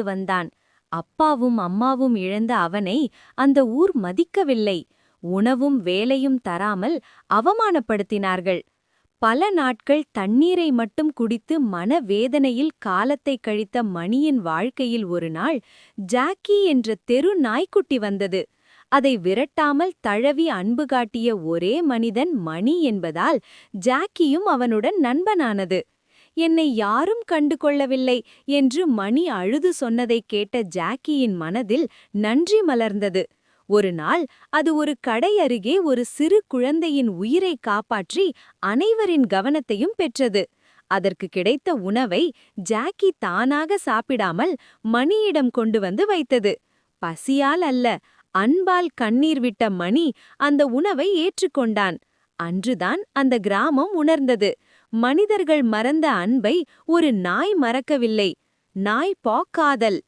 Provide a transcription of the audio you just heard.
வந்தான். அப்பாவும் அம்மாவும் இழந்த அவனை அந்த ஊர் மதிக்கவில்லை. உணவும் வேலையும் தராமல் அவமானப்படுத்தினார்கள். பல நாட்கள் தண்ணீரை மட்டும் குடித்து மனவேதனையில் காலத்தை கழித்த மணியின் வாழ்க்கையில் ஒரு நாள் ஜாக்கி என்ற தெரு நாய்க்குட்டி வந்தது. அதை விரட்டாமல் தழவி அன்பு காட்டிய ஒரே மனிதன் மணி என்பதால் ஜாக்கியும் அவனுடன் நண்பனானது. என்னை யாரும் கண்டு கொள்ளவில்லை என்று மணி அழுது சொன்னதைக் கேட்ட ஜாக்கியின் மனதில் நன்றி மலர்ந்தது. ஒரு நாள் அது ஒரு கடை அருகே ஒரு சிறு குழந்தையின் உயிரை காப்பாற்றி அனைவரின் கவனத்தையும் பெற்றது. அதற்கு கிடைத்த உணவை ஜாக்கி தானாக சாப்பிடாமல் மணியிடம் கொண்டு வந்து வைத்தது. பசியால் அல்ல, அன்பால் கண்ணீர் விட்ட மணி அந்த உணவை ஏற்றுக்கொண்டான். அன்றுதான் அந்த கிராமம் உணர்ந்தது, மனிதர்கள் மறந்த அன்பை ஒரு நாய் மறக்கவில்லை. நாய் போக்காதல்.